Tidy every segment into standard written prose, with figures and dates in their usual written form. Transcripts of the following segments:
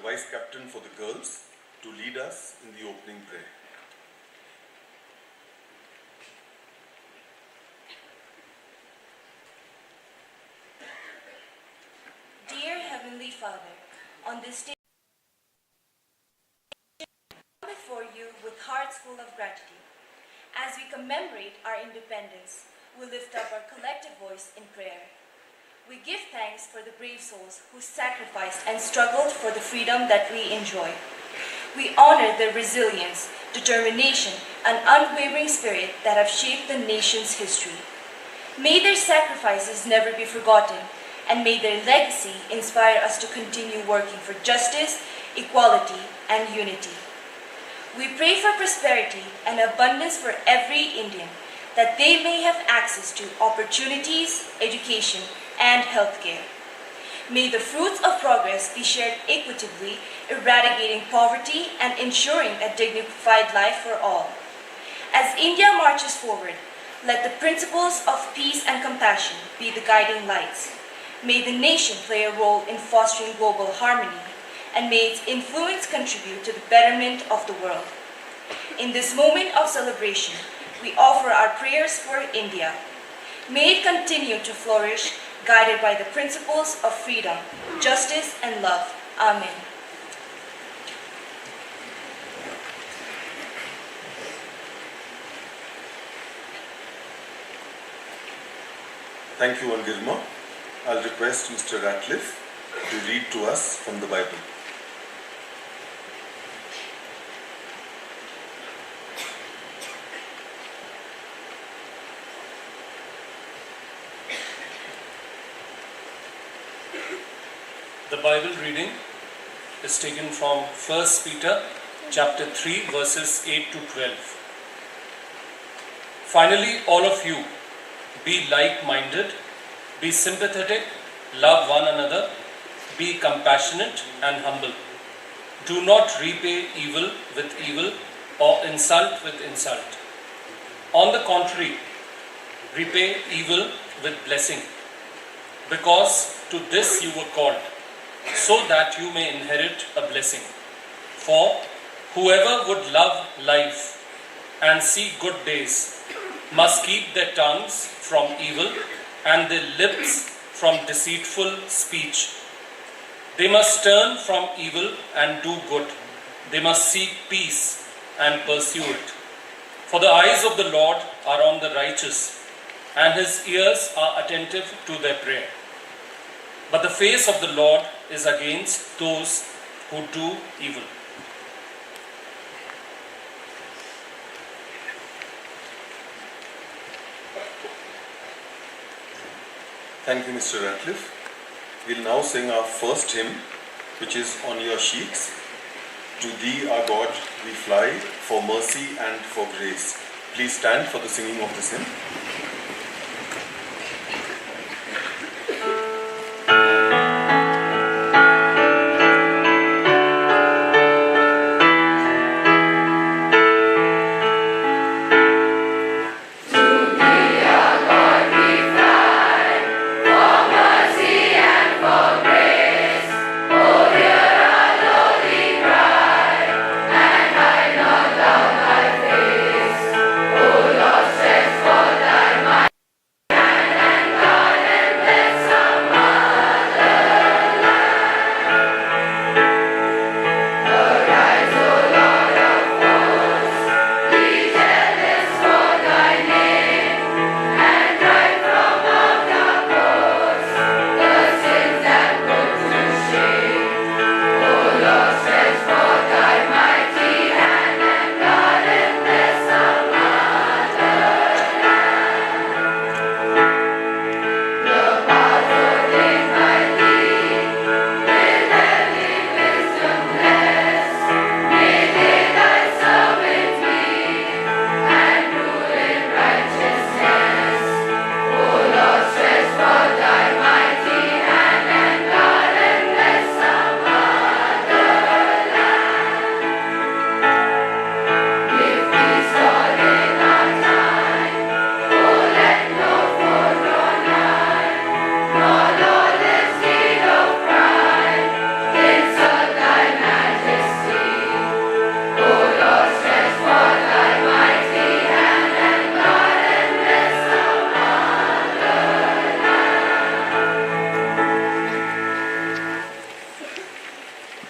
Vice Captain for the girls to lead us in the opening prayer. Dear Heavenly Father, on this day, I come before you with hearts full of gratitude. As we commemorate our independence, we lift up our collective voice in prayer. We give thanks for the brave souls who sacrificed and struggled for the freedom that we enjoy. We honor their resilience, determination, and unwavering spirit that have shaped the nation's history. May their sacrifices never be forgotten, and may their legacy inspire us to continue working for justice, equality, and unity. We pray for prosperity and abundance for every Indian, that they may have access to opportunities, education, and healthcare. May the fruits of progress be shared equitably, eradicating poverty and ensuring a dignified life for all. As India marches forward, let the principles of peace and compassion be the guiding lights. May the nation play a role in fostering global harmony, and may its influence contribute to the betterment of the world. In this moment of celebration, we offer our prayers for India. May it continue to flourish, guided by the principles of freedom, justice, and love. Amen. Thank you, Angirma. I'll request Mr. Ratcliffe to read to us from the Bible. The Bible reading is taken from 1 Peter chapter 3 verses 8 to 12. Finally, all of you, be like-minded, be sympathetic, love one another, be compassionate and humble. Do not repay evil with evil or insult with insult. On the contrary, repay evil with blessing, because to this you were called, so that you may inherit a blessing. For whoever would love life and see good days must keep their tongues from evil and their lips from deceitful speech. They must turn from evil and do good. They must seek peace and pursue it. For the eyes of the Lord are on the righteous, and his ears are attentive to their prayer. But the face of the Lord is against those who do evil. Thank you, Mr. Ratcliffe. We'll now sing our first hymn, which is on your sheets. To thee, our God, we fly for mercy and for grace. Please stand for the singing of this hymn. For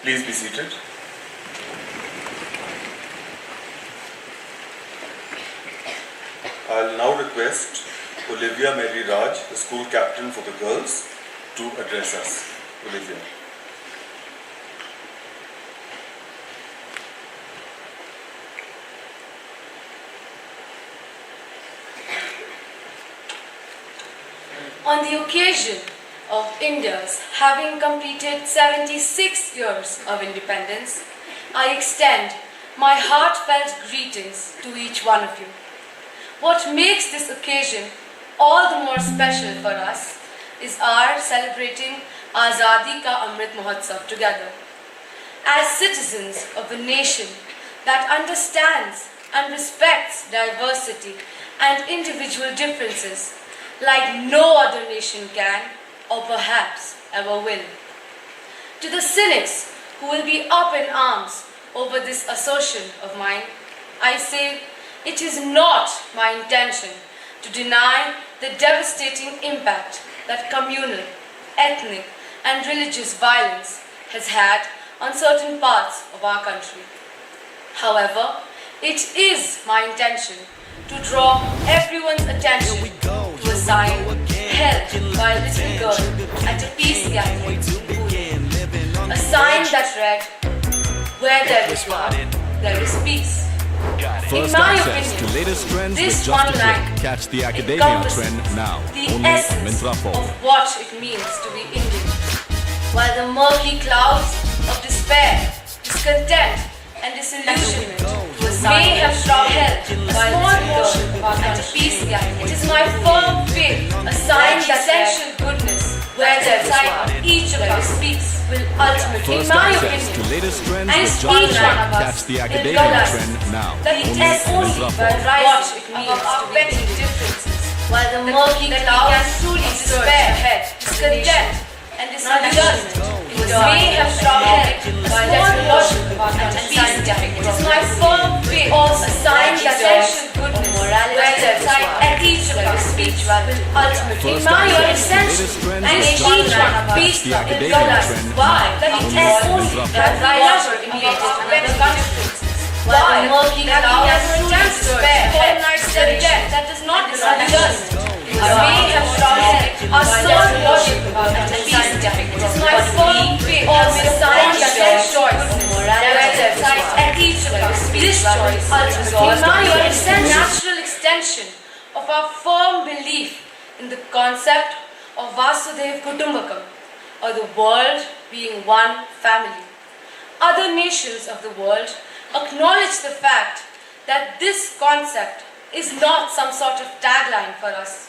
Please be seated. I'll now request Olivia Mary Raj, the school captain for the girls, to address us. Olivia. On the occasion of India's having completed 76 years of independence, I extend my heartfelt greetings to each one of you. What makes this occasion all the more special for us is our celebrating Azadi Ka Amrit Mahotsav together. As citizens of a nation that understands and respects diversity and individual differences like no other nation can or perhaps ever will. To the cynics who will be up in arms over this assertion of mine, I say it is not my intention to deny the devastating impact that communal, ethnic and religious violence has had on certain parts of our country. However, it is my intention to draw everyone's attention to a sign held by a little girl at a peace gathering in Pune. A sign that read, "Where there is war, there is peace." First In my access opinion, to latest trends with this just one a click. line Catch the academia encompasses trend now. the Only essence Mintra of Phone. what it means to be Indian. While the murky clouds of despair, discontent and disillusionment may have shrouded by a portion of our country, it is my firm faith, a sign that essential goodness, where the side each of us speaks, will ultimately, in First my access to opinion, latest trends and with just each a one of click. us Catch the will academia realize trend now. that it Only is only Mintra by Phone. what it means to be petty differences, while the murky clouds truly despair ahead, discontent and disillusionment may have shrouded by the portion of our country. It is my firm faith, a sign that essential goodness, where the side at each of our speech will ultimately, in my essential, and each one of peace will realize why that it is only that never immediate another country. While the murky clouds truly despair ahead, discontent that does not just may have shrouded our sole worship of our country. It is my firm faith, a sign that there is choice of morality at each of our speech. This choice ultimately, my natural extension of our firm belief in the concept of Vasudhaiva Kutumbakam, or the world being one family. Other nations of the world acknowledge the fact that this concept is not some sort of tagline for us.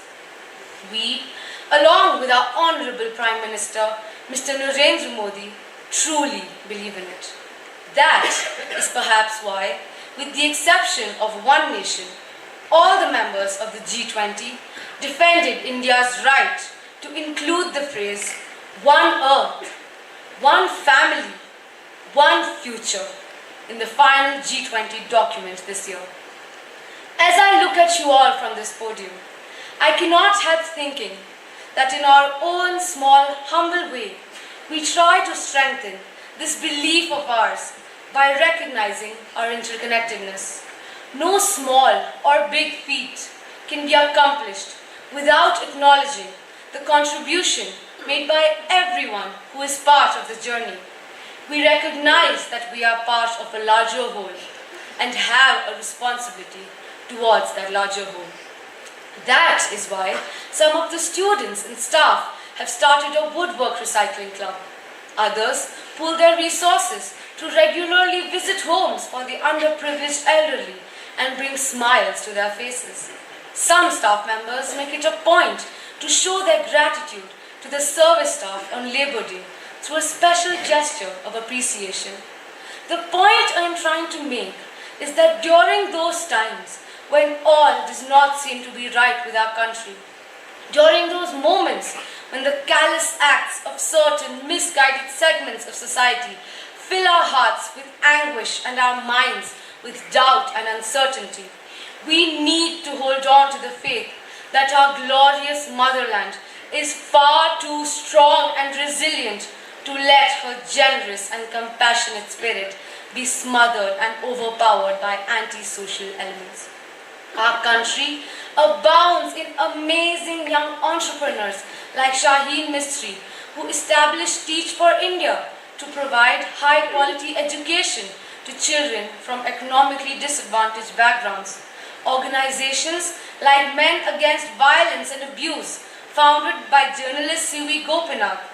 We, along with our Honorable Prime Minister, Mr. Narendra Modi, truly believe in it. That is perhaps why, with the exception of one nation, all the members of the G20 defended India's right to include the phrase "one earth, one family, one future" in the final G20 document this year. As I look at you all from this podium, I cannot help thinking that in our own small, humble way, we try to strengthen this belief of ours by recognizing our interconnectedness. No small or big feat can be accomplished without acknowledging the contribution made by everyone who is part of the journey. We recognize that we are part of a larger whole and have a responsibility towards that larger whole. That is why some of the students and staff have started a woodwork recycling club. Others pool their resources to regularly visit homes for the underprivileged elderly and bring smiles to their faces. Some staff members make it a point to show their gratitude to the service staff on Labour Day through a special gesture of appreciation. The point I am trying to make is that during those times when all does not seem to be right with our country, during those moments when the callous acts of certain misguided segments of society fill our hearts with anguish and our minds with doubt and uncertainty, we need to hold on to the faith that our glorious motherland is far too strong and resilient to let her generous and compassionate spirit be smothered and overpowered by anti-social elements. Our country abounds in amazing young entrepreneurs like Shaheen Mistry, who established Teach for India to provide high-quality education to children from economically disadvantaged backgrounds. Organizations like Men Against Violence and Abuse, founded by journalist C.V. Gopinath,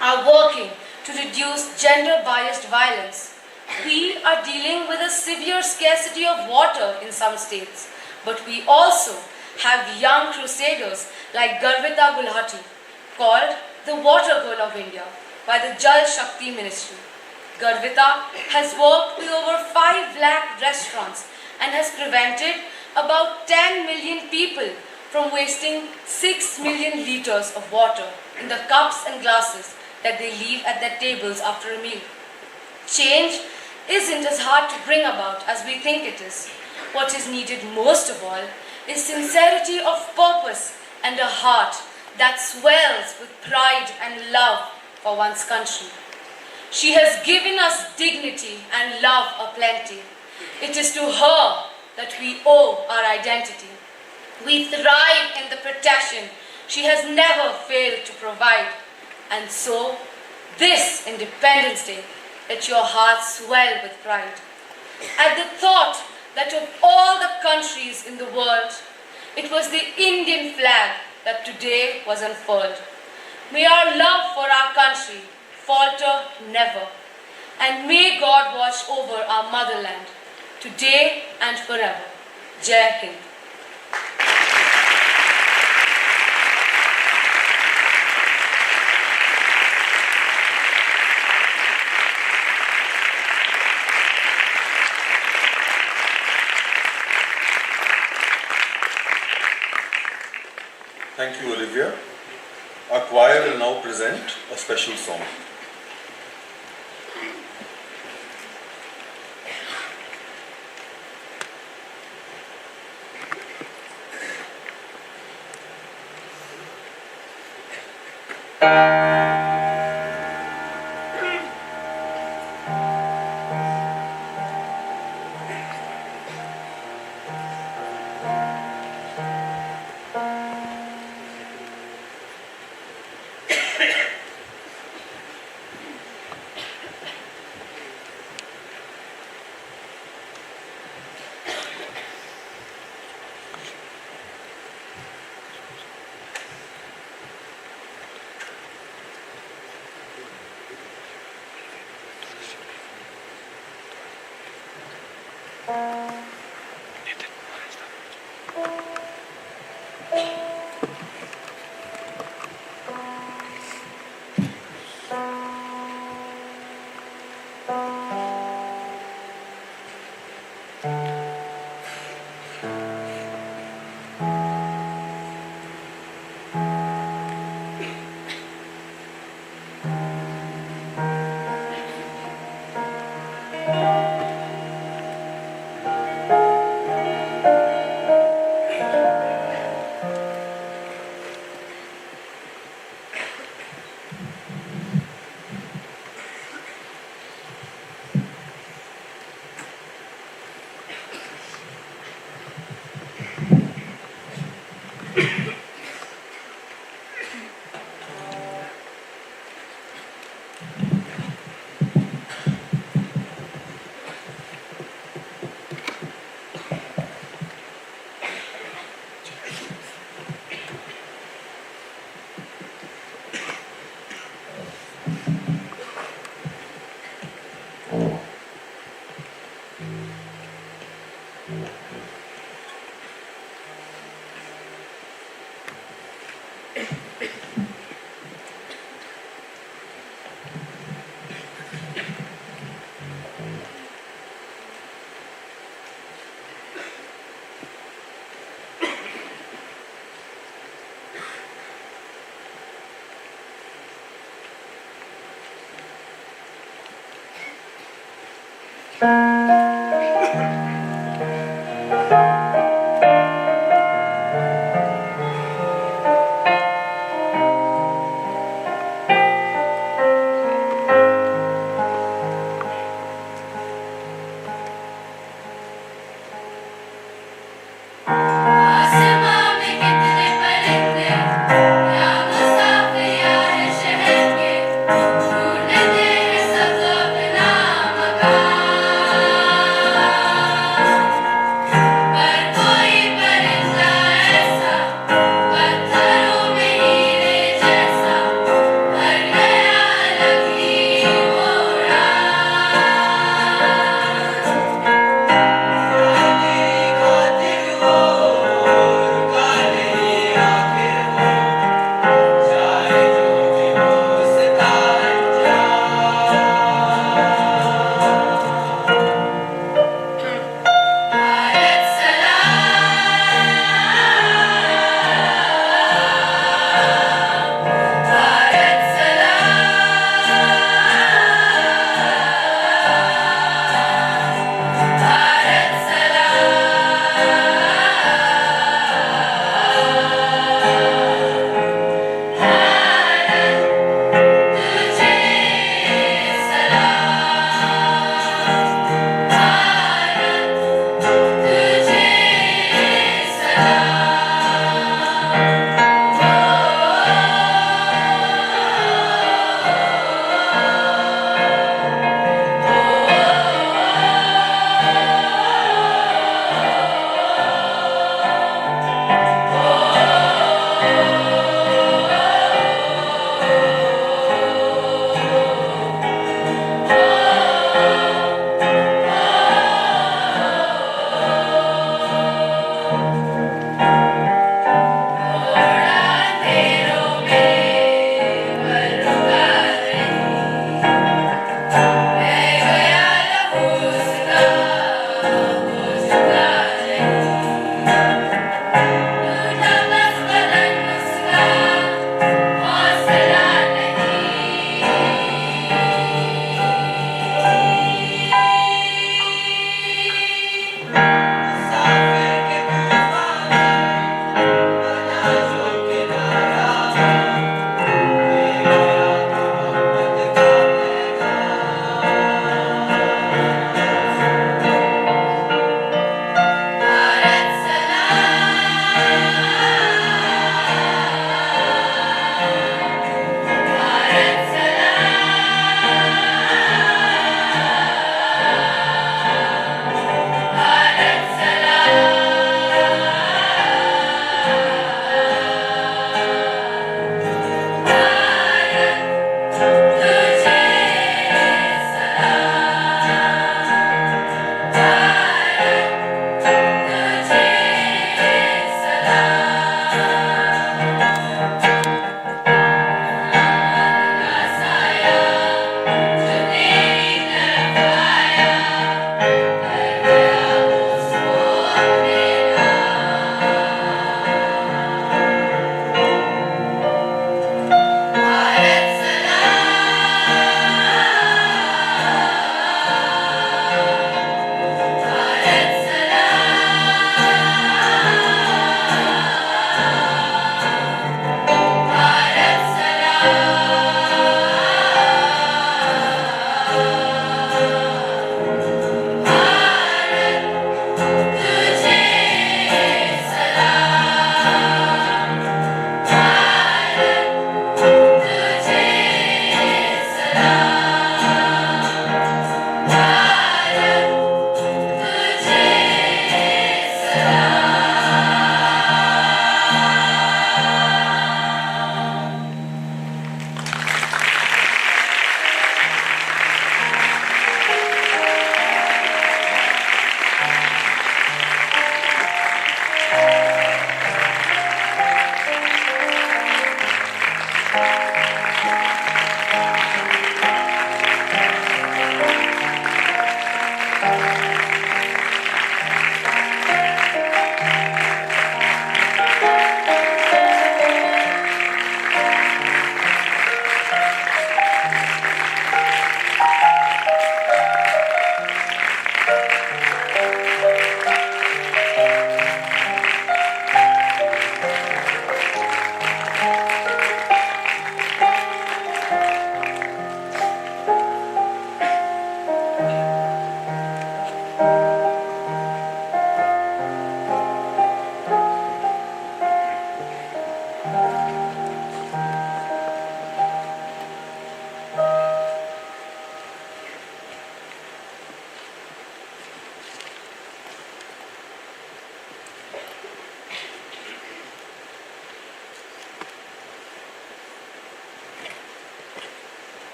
are working to reduce gender-biased violence. We are dealing with a severe scarcity of water in some states, but we also have young crusaders like Garvita Gulhati, called the Water Girl of India by the Jal Shakti Ministry. Garvita has worked with over 5 lakh restaurants and has prevented about 10 million people from wasting 6 million liters of water in the cups and glasses that they leave at their tables after a meal. Change isn't as hard to bring about as we think it is. What is needed most of all is sincerity of purpose and a heart that swells with pride and love for one's country. She has given us dignity and love aplenty. It is to her that we owe our identity. We thrive in the protection she has never failed to provide. And so, this Independence Day, let your hearts swell with pride. At the thought that of all the countries in the world, it was the Indian flag that today was unfurled. May our love for our country falter never. And may God watch over our motherland, today and forever. Jai Hind. Thank you, Olivia. Our choir will now present a special song.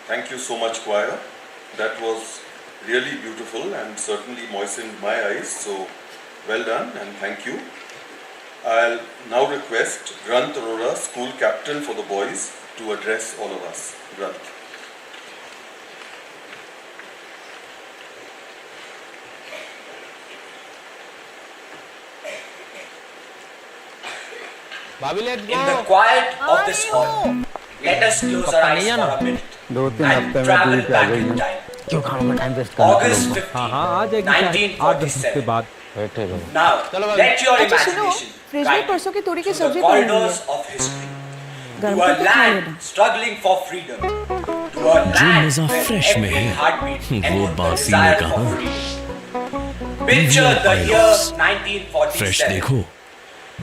Thank you so much, choir. That was really beautiful and certainly moistened my eyes. So well done and thank you. I'll now request Granth Arora, school captain for the boys, to address all of us. Granth. Bobby, let's In the quiet of this hall, let us close our eyes for a minute and travel back in time. क्यों खाना में time waste करना August 15, हाँ हाँ आ जाएगी 8-10 के 1947. बाद बैठे रहो Now, let your अच्छा सुनो imagination फ्रिज में guide परसों की तोरी की you through सब्जी the पड़ी हुई corridors है of history. गर्म To a करके खा land लेना struggling for freedom. To a land मज़ा where fresh में every है, heartbeat वो echoed the बासी ने desire कहा। for freedom. Picture the year fresh 1947. देखो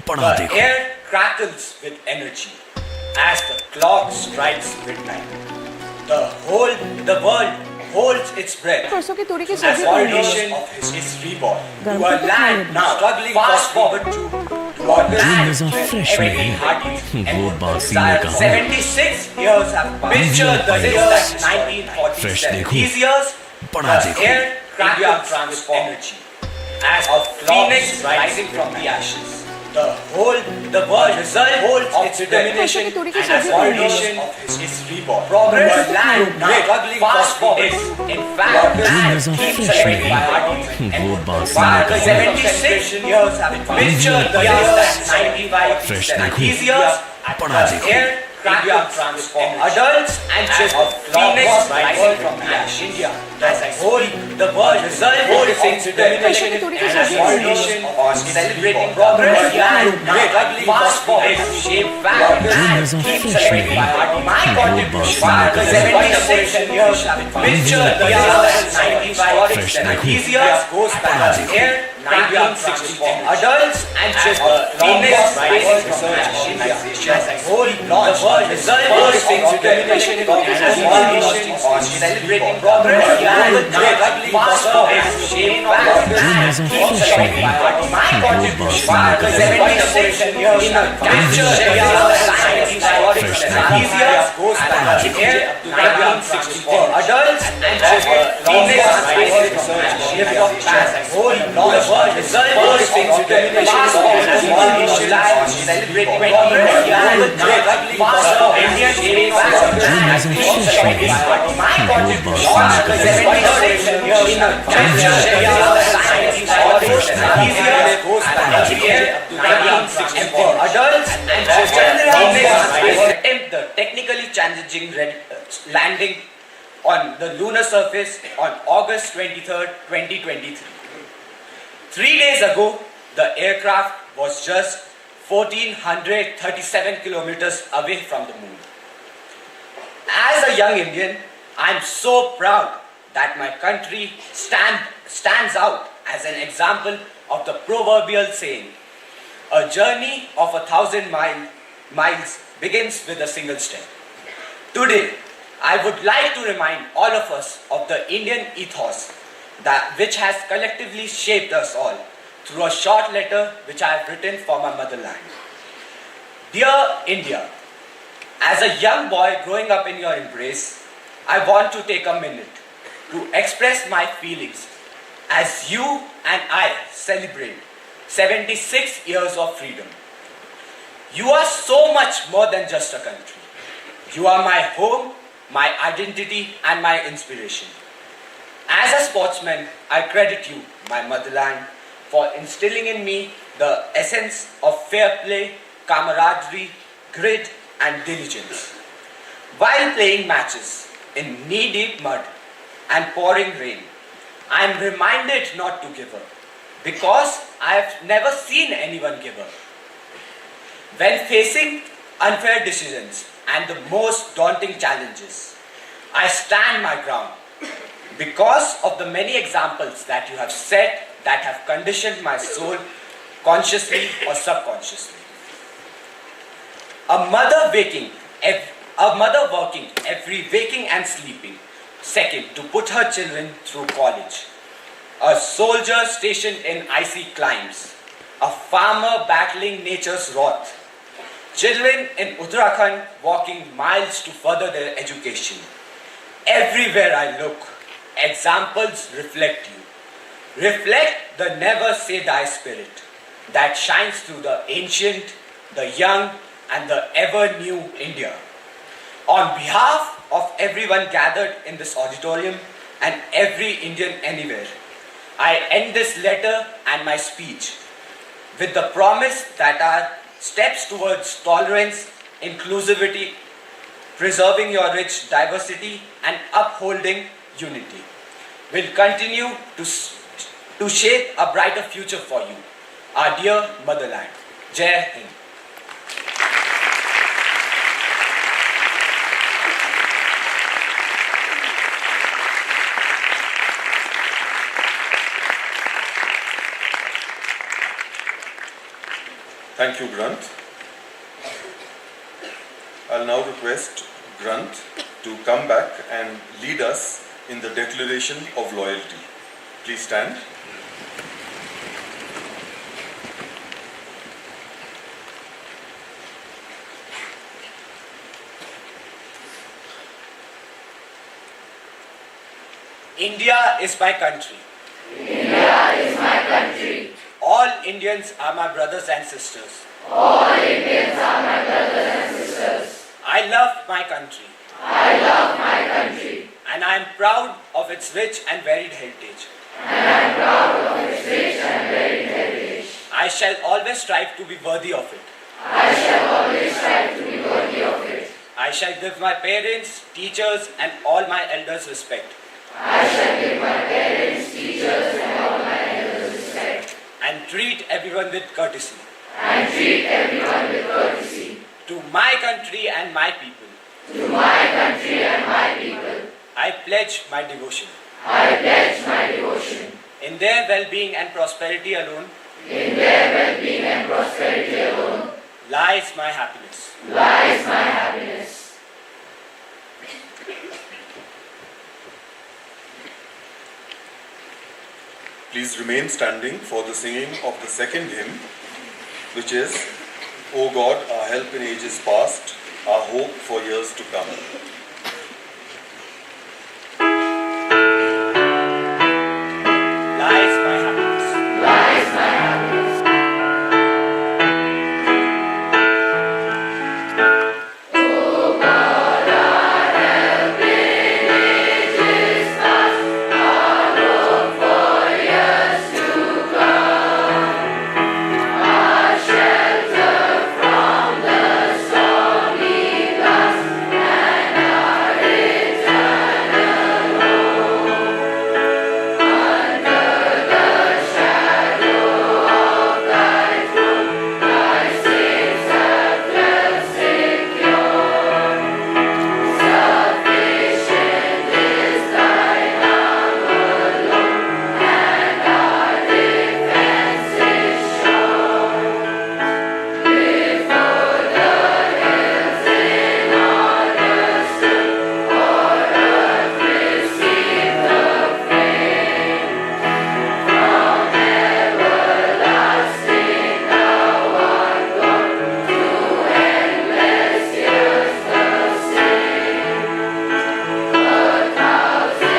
बड़ा The देखो air crackles with energy as the clock strikes midnight. The world holds its breath परसों की तोरी की as सब्जी the पड़ी हुई है nation is reborn. गर्म To a करके खा land लेना now struggling fast forward to a land मज़ा where fresh में every है, heartbeat वो echoed the बासी ने desire. कहा। 76 years have passed. Picture the year 1947. देखो, These years, बड़ा the देखो। air crackles with energy as a phoenix rising from the ashes. The world holds its determination परसों की तोरी की and सब्जी पड़ी हुई है aspiration is reborn. Progress the land now struggling fast forward. In fact, the land मज़ा keeps fresh celebrating में by है, heartbeat. वो बासी ने कहा। 76 years have passed. Picture the years 1947. देखो, These years, बड़ा the देखो। air crackles transform. Adults and children, phoenix rising from the ash. India, as a whole, the world holds its determination and aspiration on celebrating progress. Now struggling fast forward to shape fact. मज़ा Keep fresh में celebrating है, by heart. My वो contribution. बासी ने कहा। 76 years have passed. Picture the years 1947. These years goes back. Air 1964. Adults and children, phoenix rising from the ash. India, as a whole, the world holds its determination and aspiration on celebrating progress. Now struggling fast forward to shape fact. मज़ा Keep fresh में celebrating है, by heart. My वो contribution. बासी ने कहा। 76 years in a capture the years 1947. These years goes back. Air 1964. Adults and children, phoenix rising from the ash. India, as a whole, the world holds its determination and aspiration on celebrating progress. Now struggling fast forward. Indian shape fact. Keep celebrating by heart. My contribution. 76 years in a capture the years 1947. These years goes back. Air 1964. Adults and children attempt the technically challenging landing on the lunar surface on August 23rd, 2023. 3 days ago, the aircraft was just 1437 kilometers away from the moon. As a young Indian, I am so proud that my country stands out as an example of the proverbial saying, a journey of 1,000 miles begins with a single step. Today, I would like to remind all of us of the Indian ethos which has collectively shaped us all through a short letter which I have written for my motherland. Dear India, as a young boy growing up in your embrace, I want to take a minute to express my feelings as you and I celebrate 76 years of freedom. You are so much more than just a country. You are my home, my identity, and my inspiration. As a sportsman, I credit you, my motherland, for instilling in me the essence of fair play, camaraderie, grit, and diligence. While playing matches in knee-deep mud and pouring rain, I am reminded not to give up, because I have never seen anyone give up. When facing unfair decisions and the most daunting challenges, I stand my ground because of the many examples that you have set that have conditioned my soul consciously or subconsciously. A mother working every waking and sleeping second to put her children through college. A soldier stationed in icy climes. A farmer battling nature's wrath. Children in Uttarakhand walking miles to further their education. Everywhere I look, examples reflect you. Reflect the never say die spirit that shines through the ancient, the young, and the ever new India. On behalf of everyone gathered in this auditorium and every Indian anywhere, I end this letter and my speech with the promise that our steps towards tolerance, inclusivity, preserving your rich diversity and upholding unity will continue to shape a brighter future for you, our dear motherland. Jai Hind. Thank you, Granth. I'll now request Granth to come back and lead us in the Declaration of Loyalty. Please stand. India is my country. India is my country. All Indians are my brothers and sisters. All Indians are my brothers and sisters. I love my country. I love my country. And I am proud of its rich and varied heritage. And I am proud of its rich and varied heritage. I shall always strive to be worthy of it. I shall always strive to be worthy of it. I shall give my parents, teachers, and all my elders respect. I shall give my parents, teachers, and all my elders respect. And treat everyone with courtesy. And treat everyone with courtesy. To my country and my people. To my country and my people. I pledge my devotion. I pledge my devotion. In their well-being and prosperity alone. In their well-being and prosperity alone. Lies my happiness. Lies my happiness. Please remain standing for the singing of the second hymn, which is, O God, our help in ages past, our hope for years to come. Lies my happiness. Lies my happiness. O God, our help in ages past, our hope for years to come, our shelter from the stormy blast, and our eternal home. Under the shadow of thy throne, thy saints have dwelt secure. Sufficient is thine arm alone, and our defense is sure. Before the hills in order stood, o'er earth received the fame. From everlasting thou art gone, to endless years the same. 1,000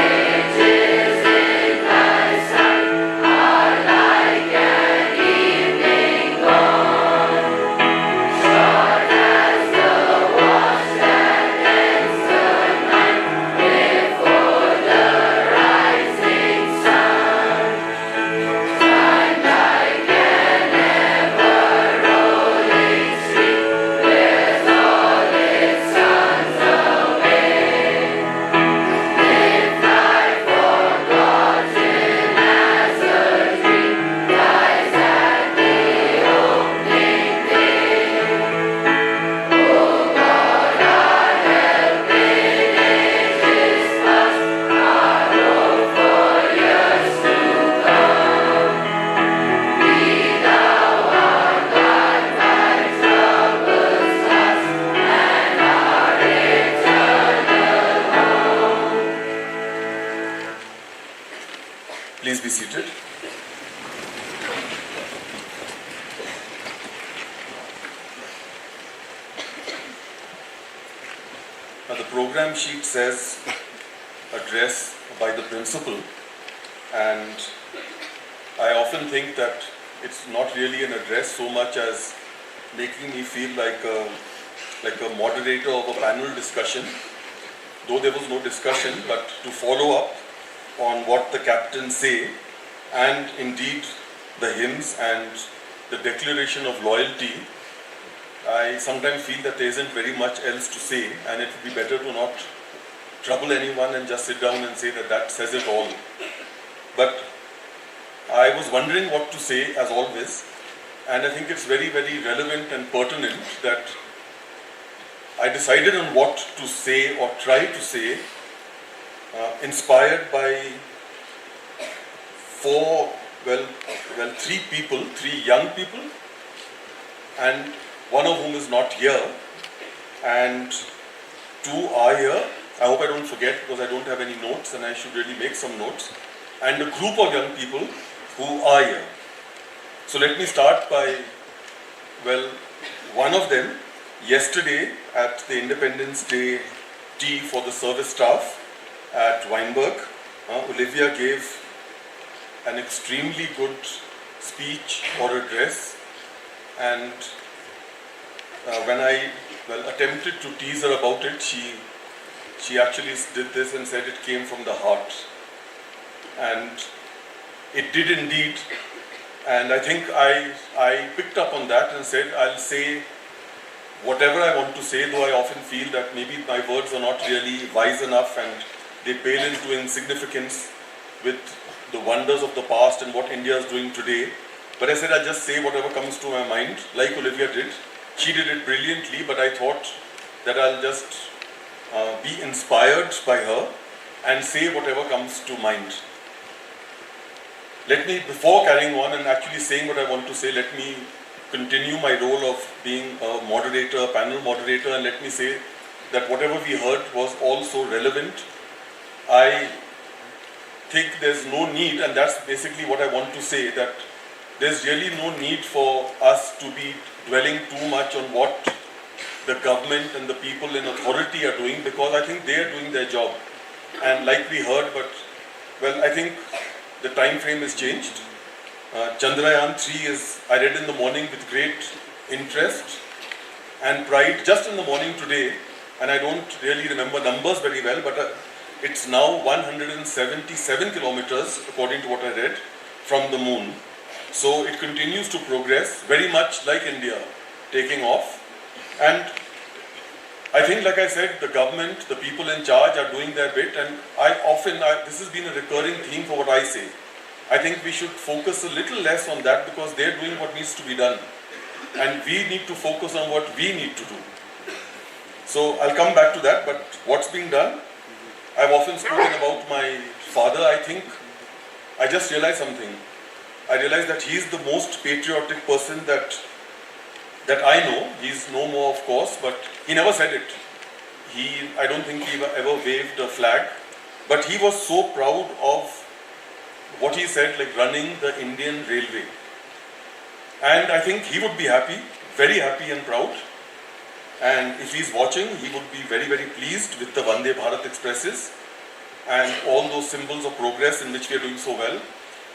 ages in thy sight are like an evening gone. Short as the watch that ends the night before the rising sun. Time like an ever-rolling stream bears all its sons away. They fly forgotten as a dream dies at the opening day. O God, our help in ages past, our hope for years to come. Be thou our God by troubles past, and our eternal home. Please be seated. Now the program program sheet says address by the principal, and I often think that it's not really an address so much as making me feel like a moderator of a panel discussion, though there was no discussion, but to follow up on what the captains say, and indeed the hymns and the declaration of loyalty. I sometimes feel that there isn't very much else to say, and it would be better to not trouble anyone and just sit down and say that that says it all. But I was wondering what to say, as always, and I think it's very, very relevant and pertinent that I decided on what to say or try to say, inspired by three young people, and one of whom is not here, and two are here. I hope I don't forget because I don't have any notes and I should really make some notes, and a group of young people who are here. So let me start by, one of them, yesterday at the Independence Day tea for the service staff at Wynberg, Olivia gave an extremely good speech or address, and when I attempted to tease her about it, she actually did this and said it came from the heart, and it did indeed. And I think I picked up on that and said I'll say whatever I want to say, though I often feel that maybe my words are not really wise enough and they pale into insignificance with the wonders of the past and what India is doing today. But I said I'll just say whatever comes to my mind, like Olivia did. She did it brilliantly, but I thought that I'll just be inspired by her and say whatever comes to mind. Let me, before carrying on and actually saying what I want to say, let me continue my role of being a moderator, a panel moderator, and let me say that whatever we heard was also relevant. I think there's no need, and that's basically what I want to say, that there's really no need for us to be dwelling too much on what the government and the people in authority are doing, because I think they are doing their job. And like we heard, I think the time frame has changed. Chandrayaan 3 is, I read in the morning with great interest and pride, just in the morning today, and I don't really remember numbers very well, but it's now 177 kilometers, according to what I read, from the moon. So it continues to progress, very much like India, taking off. And I think, like I said, the government, the people in charge are doing their bit, and this has been a recurring theme for what I say. I think we should focus a little less on that because they're doing what needs to be done. And we need to focus on what we need to do. So I'll come back to that, but what's being done? I've often spoken about my father. I think I just realized something. I realized that he's the most patriotic person that I know. He's no more, of course, but he never said it. I don't think he ever waved a flag, but he was so proud of what he said, like running the Indian Railway. And I think he would be happy, very happy and proud. And if he's watching, he would be very, very pleased with the Vande Bharat Expresses and all those symbols of progress in which we are doing so well.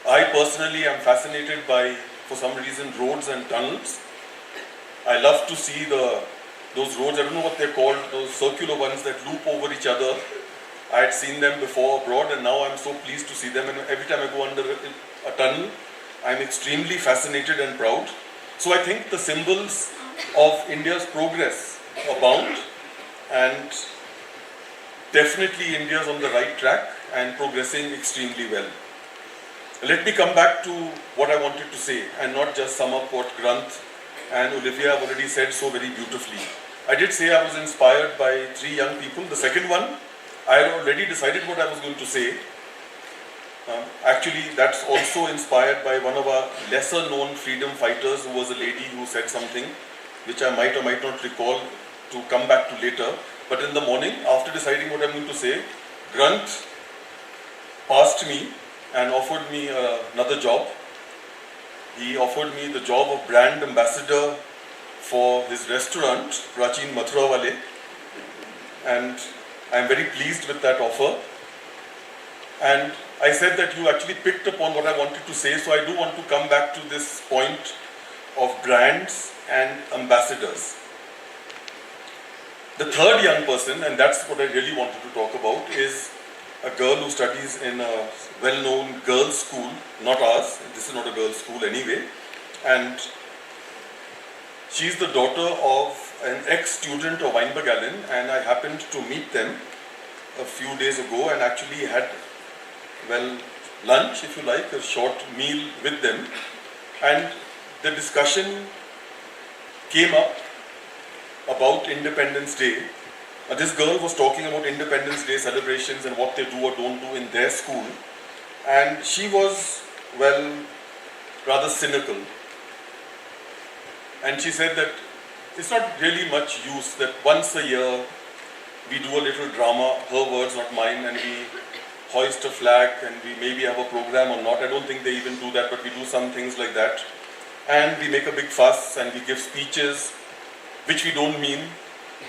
I personally am fascinated by, for some reason, roads and tunnels. I love to see those roads, I don't know what they're called, those circular ones that loop over each other. I had seen them before abroad, and now I'm so pleased to see them, and every time I go under a tunnel, I'm extremely fascinated and proud. So I think the symbols of India's progress abound, and definitely India's on the right track and progressing extremely well. Let me come back to what I wanted to say and not just sum up what Granth and Olivia have already said so very beautifully. I did say I was inspired by three young people. The second one, I had already decided what I was going to say. Actually, that's also inspired by one of our lesser known freedom fighters, who was a lady who said something which I might or might not recall to come back to later. But in the morning, after deciding what I'm going to say, Granth passed me and offered me another job. He offered me the job of brand ambassador for his restaurant, Prachin Mathura Wale. And I'm very pleased with that offer. And I said that you actually picked upon what I wanted to say, so I do want to come back to this point of brands and ambassadors. The third young person, and that's what I really wanted to talk about, is a girl who studies in a well-known girls' school, not ours, this is not a girls' school anyway, and she's the daughter of an ex-student of Wynberg-Allen, and I happened to meet them a few days ago and actually had, well, lunch, if you like, a short meal with them, and the discussion came up about Independence Day. This girl was talking about Independence Day celebrations and what they do or don't do in their school, and she was, well, rather cynical. And she said that it's not really much use that once a year we do a little drama, her words, not mine, and we hoist a flag and we maybe have a program or not. I don't think they even do that, but we do some things like that. And we make a big fuss and we give speeches, which we don't mean.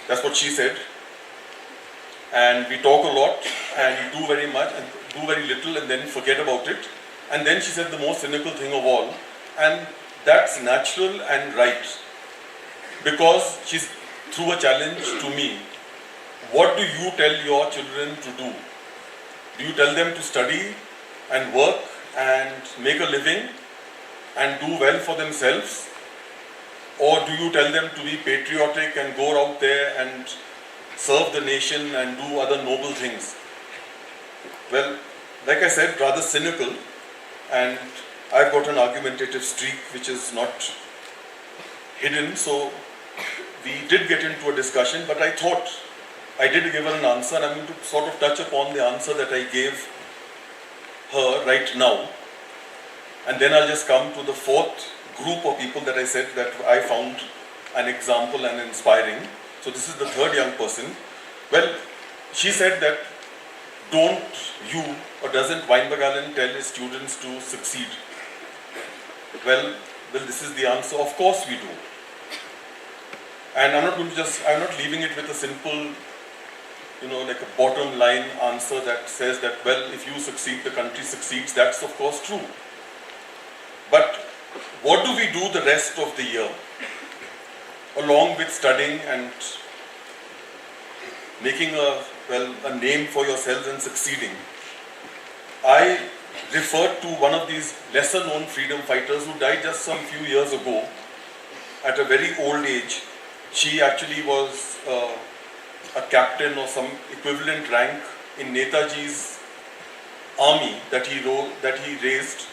That's what she said. And we talk a lot and do very much and do very little and then forget about it. And then she said the most cynical thing of all, and that's natural and right, because she's threw a challenge to me. What do you tell your children to do? Do you tell them to study and work and make a living and do well for themselves? Or do you tell them to be patriotic and go out there and serve the nation and do other noble things? Well, like I said, rather cynical, and I've got an argumentative streak which is not hidden, so we did get into a discussion, but I thought I did give her an answer, and I'm going to sort of touch upon the answer that I gave her right now. And then I'll just come to the fourth group of people that I said that I found an example and inspiring. So this is the third young person. Well, she said that don't you, or doesn't Wynberg-Allen tell his students to succeed? Well, this is the answer. Of course we do. And I'm not leaving it with a simple, like a bottom line answer that says that, well, if you succeed, the country succeeds. That's of course true. But what do we do the rest of the year? Along with studying and making a name for yourselves and succeeding. I referred to one of these lesser known freedom fighters who died just some few years ago at a very old age. She actually was a captain or some equivalent rank in Netaji's army that he raised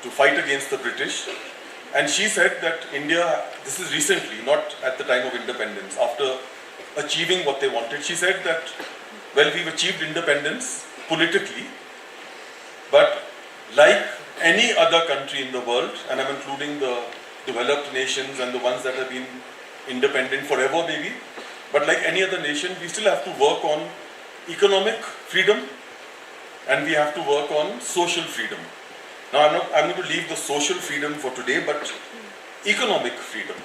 to fight against the British. And she said that India, this is recently, not at the time of independence, after achieving what they wanted, she said that, well, we've achieved independence politically, but like any other country in the world, and I'm including the developed nations and the ones that have been independent forever maybe, but like any other nation, we still have to work on economic freedom and we have to work on social freedom. Now I'm going to leave the social freedom for today, but economic freedom.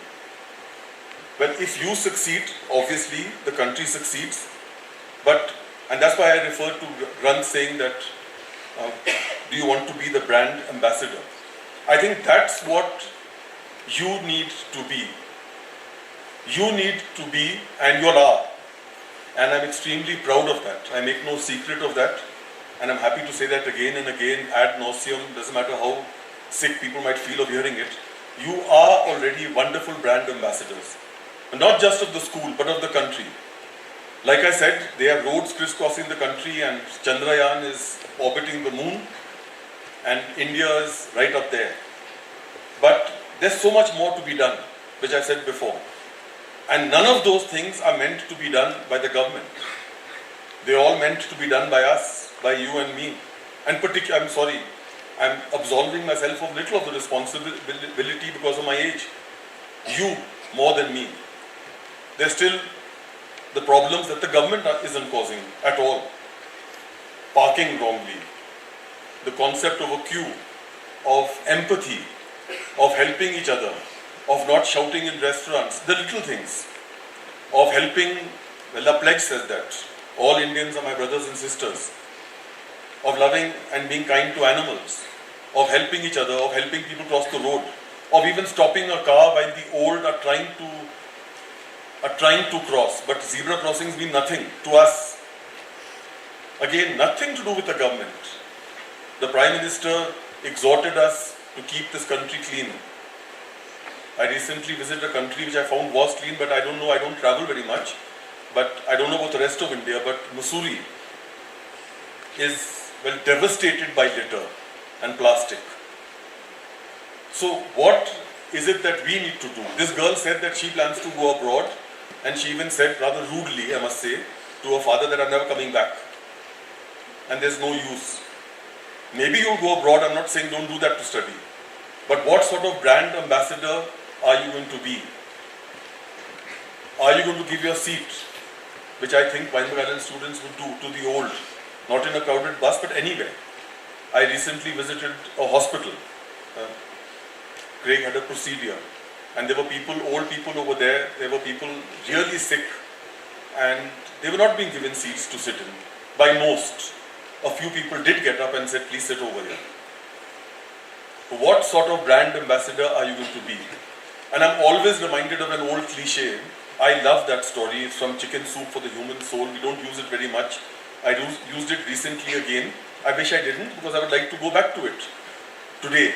Well, if you succeed, obviously the country succeeds, and that's why I refer to Run saying that, do you want to be the brand ambassador? I think that's what you need to be. You need to be, and you are. And I'm extremely proud of that. I make no secret of that. And I'm happy to say that again and again, ad nauseum, doesn't matter how sick people might feel of hearing it. You are already wonderful brand ambassadors. And not just of the school, but of the country. Like I said, they have roads crisscrossing the country and Chandrayaan is orbiting the moon and India is right up there. But there's so much more to be done, which I said before. And none of those things are meant to be done by the government. They're all meant to be done by us, by you and me. And particularly, I'm absolving myself of little of the responsibility because of my age. You, more than me. There's still the problems that the government isn't causing at all. Parking wrongly, the concept of a queue, of empathy, of helping each other, of not shouting in restaurants, the little things, of helping, well, the pledge says that, all Indians are my brothers and sisters, of loving and being kind to animals, of helping each other, of helping people cross the road, of even stopping a car while the old are trying to cross. But zebra crossings mean nothing to us. Again, nothing to do with the government. The Prime Minister exhorted us to keep this country clean. I recently visited a country which I found was clean, but I don't know, I don't travel very much. But I don't know about the rest of India, but Missouri is, well, devastated by litter and plastic. So what is it that we need to do? This girl said that she plans to go abroad, and she even said, rather rudely, I must say, to her father that I'm never coming back. And there's no use. Maybe you'll go abroad, I'm not saying don't do that to study. But what sort of brand ambassador are you going to be? Are you going to give your seat, which I think Wynberg-Allen students would do, to the old, not in a crowded bus, but anywhere? I recently visited a hospital. Craig had a procedure, and there were people, old people over there, there were people really sick, and they were not being given seats to sit in. By most, a few people did get up and said, please sit over here. What sort of brand ambassador are you going to be? And I'm always reminded of an old cliche. I love that story. It's from Chicken Soup for the Human Soul. We don't use it very much. I used it recently again. I wish I didn't, because I would like to go back to it today.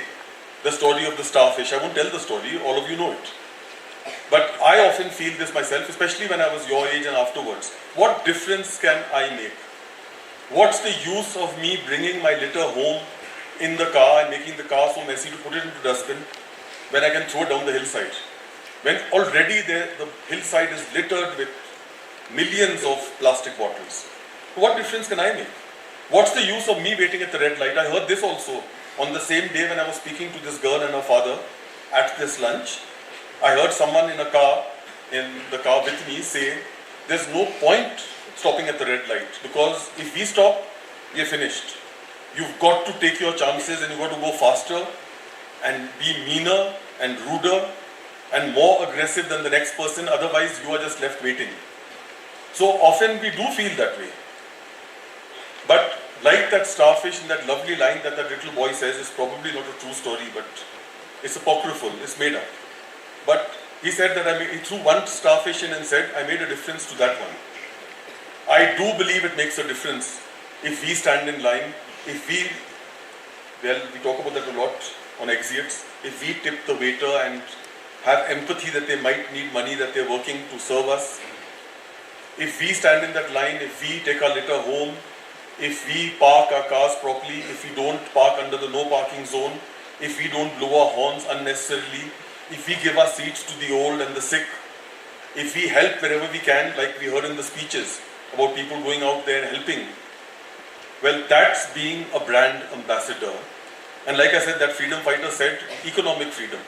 The story of the starfish. I won't tell the story, all of you know it. But I often feel this myself, especially when I was your age and afterwards. What difference can I make? What's the use of me bringing my litter home in the car and making the car so messy to put it into dustbin when I can throw it down the hillside? When already the hillside is littered with millions of plastic bottles. What difference can I make? What's the use of me waiting at the red light? I heard this also on the same day when I was speaking to this girl and her father at this lunch. I heard someone in the car with me say, there's no point stopping at the red light, because if we stop, we are finished. You've got to take your chances, and you've got to go faster and be meaner and ruder and more aggressive than the next person, otherwise you are just left waiting. So often we do feel that way. But like that starfish in that lovely line that little boy says, is probably not a true story, but it's apocryphal, it's made up. But he said that he threw one starfish in and said, I made a difference to that one. I do believe it makes a difference if we stand in line, if we talk about that a lot on exits, if we tip the waiter and have empathy that they might need money, that they're working to serve us, if we stand in that line, if we take our litter home, if we park our cars properly, if we don't park under the no parking zone, if we don't blow our horns unnecessarily, if we give our seats to the old and the sick, if we help wherever we can, like we heard in the speeches about people going out there helping, well, that's being a brand ambassador. And like I said, that freedom fighter said, economic freedom.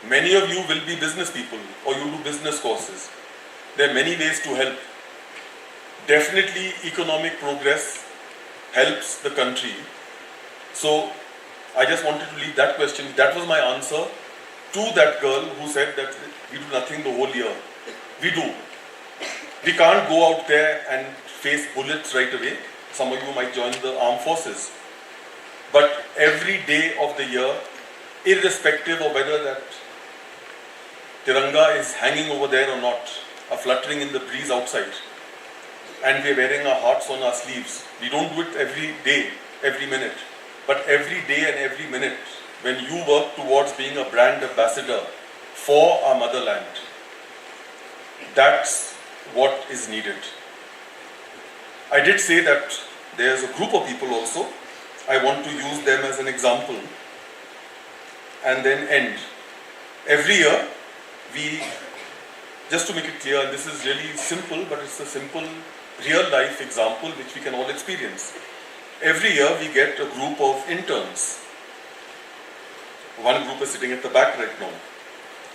Many of you will be business people, or you do business courses. There are many ways to help. Definitely economic progress helps the country. So I just wanted to leave that question. That was my answer to that girl who said that we do nothing the whole year. We do. We can't go out there and face bullets right away. Some of you might join the armed forces. But every day of the year, irrespective of whether that Tiranga is hanging over there or not, or fluttering in the breeze outside, and we're wearing our hearts on our sleeves. We don't do it every day, every minute. But every day and every minute, when you work towards being a brand ambassador for our motherland, that's what is needed. I did say that there's a group of people also. I want to use them as an example and then end. Every year, just to make it clear, and this is really simple, but it's a simple real life example which we can all experience. Every year we get a group of interns. One group is sitting at the back right now,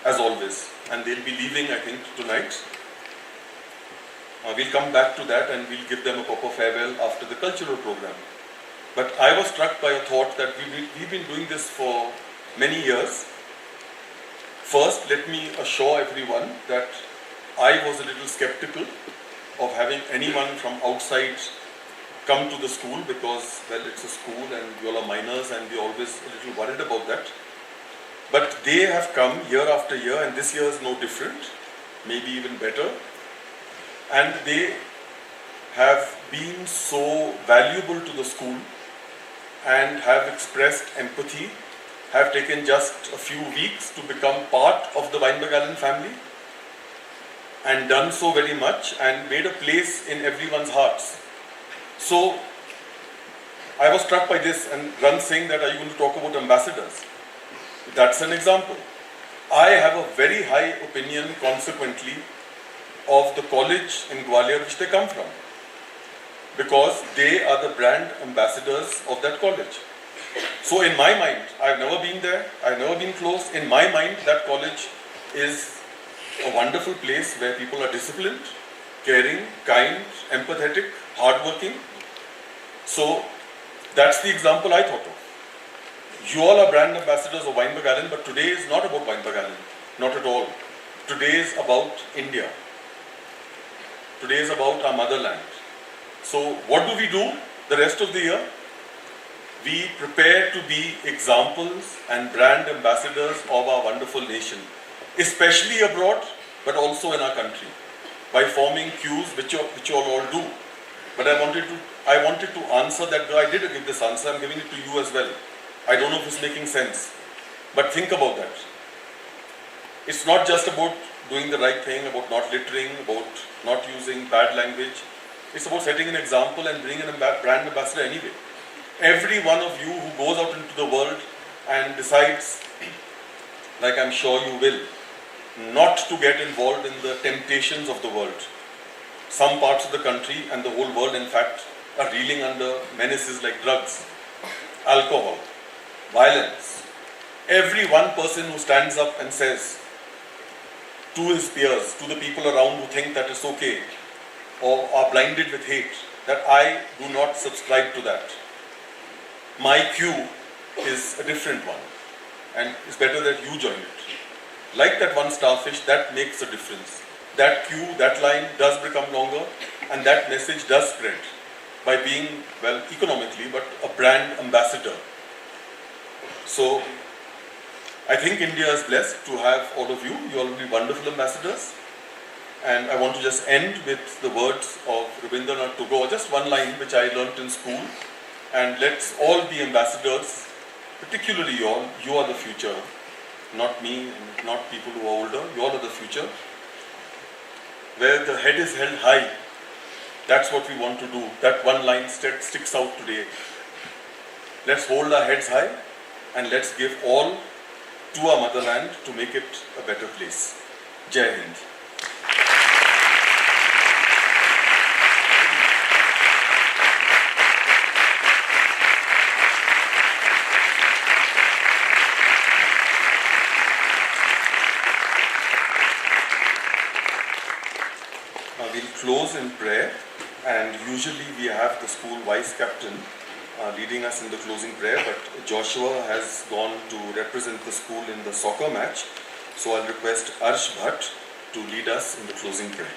as always, and they'll be leaving, I think, tonight. We'll come back to that and we'll give them a proper farewell after the cultural program. But I was struck by a thought that we've been doing this for many years. First, let me assure everyone that I was a little skeptical of having anyone from outside come to the school because, well, it's a school and you all are minors and we're always a little worried about that. But they have come year after year, and this year is no different, maybe even better. And they have been so valuable to the school and have expressed empathy, have taken just a few weeks to become part of the Wynberg-Allen family and done so very much and made a place in everyone's hearts. So I was struck by this, and Ran saying that, are you going to talk about ambassadors? That's an example. I have a very high opinion, consequently, of the college in Gwalior which they come from, because they are the brand ambassadors of that college. So in my mind, I've never been there, I've never been close. In my mind, that college is a wonderful place where people are disciplined, caring, kind, empathetic, hardworking. So that's the example I thought of. You all are brand ambassadors of Wynberg-Allen, but today is not about Wynberg-Allen, not at all. Today is about India. Today is about our motherland. So what do we do the rest of the year? We prepare to be examples and brand ambassadors of our wonderful nation, especially abroad, but also in our country, by forming queues, which you all do. But I wanted to answer that. I did give this answer. I'm giving it to you as well. I don't know if it's making sense, but think about that. It's not just about doing the right thing, about not littering, about not using bad language. It's about setting an example and being a brand ambassador anyway. Every one of you who goes out into the world and decides, like I'm sure you will, not to get involved in the temptations of the world. Some parts of the country and the whole world, in fact, are reeling under menaces like drugs, alcohol, violence. Every one person who stands up and says to his peers, to the people around who think that it's okay or are blinded with hate, that I do not subscribe to that. My cue is a different one, and it's better that you join it. Like that one starfish, that makes a difference. That cue, that line does become longer, and that message does spread by being, well, economically, but a brand ambassador. So I think India is blessed to have all of you. You all will be wonderful ambassadors. And I want to just end with the words of Rabindranath Tagore, just one line which I learnt in school. And let's all be ambassadors, particularly you all. You are the future, not me and not people who are older. You all are the future. Where the head is held high, that's what we want to do. That one line sticks out today. Let's hold our heads high and let's give all to our motherland to make it a better place. Jai Hind. We'll close in prayer, and usually we have the school vice captain leading us in the closing prayer, but Joshua has gone to represent the school in the soccer match, so I'll request Arsh Bhatt to lead us in the closing prayer.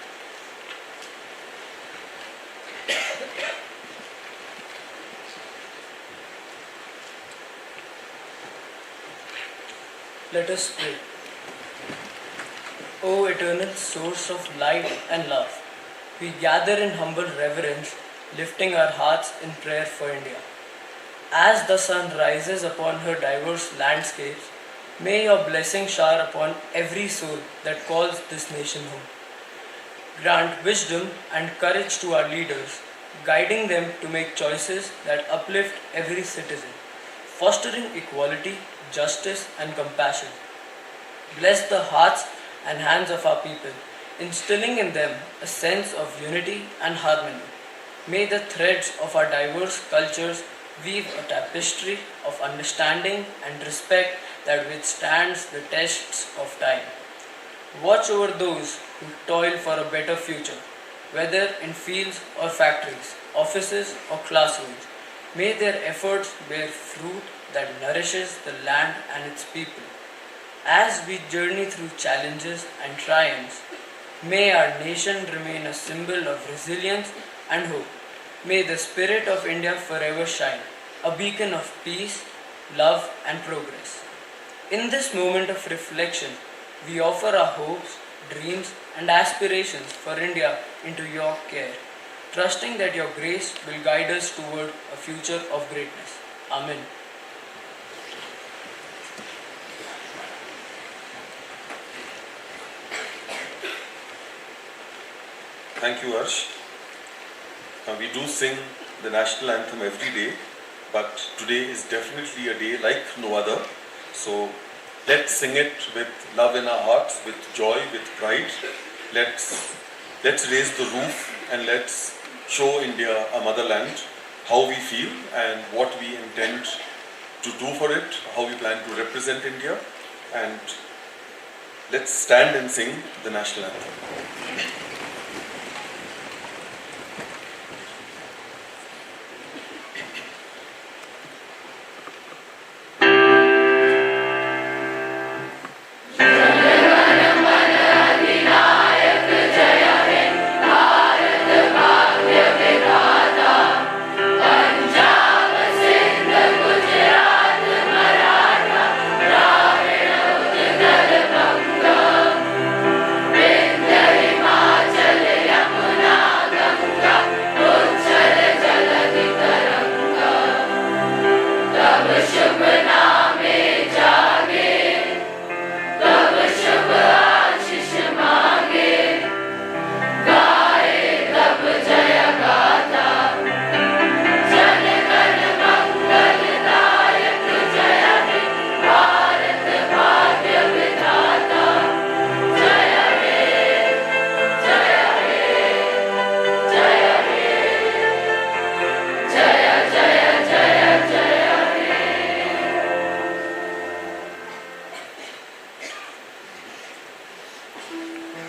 Let us pray. O eternal source of light and love, we gather in humble reverence, lifting our hearts in prayer for India. As the sun rises upon her diverse landscapes, may your blessing shower upon every soul that calls this nation home. Grant wisdom and courage to our leaders, guiding them to make choices that uplift every citizen, fostering equality, justice and compassion. Bless the hearts and hands of our people, instilling in them a sense of unity and harmony. May the threads of our diverse cultures weave a tapestry of understanding and respect that withstands the tests of time. Watch over those who toil for a better future, whether in fields or factories, offices or classrooms. May their efforts bear fruit that nourishes the land and its people. As we journey through challenges and triumphs, May our nation remain a symbol of resilience and hope. May the spirit of India forever shine, a beacon of peace, love and progress. In this moment of reflection, we offer our hopes, dreams and aspirations for India into your care, trusting that your grace will guide us toward a future of greatness. Amen. Thank you, Arsh. We do sing the national anthem every day, but today is definitely a day like no other. So let's sing it with love in our hearts, with joy, with pride. Let's raise the roof and let's show India, our motherland, how we feel and what we intend to do for it, how we plan to represent India, and let's stand and sing the national anthem.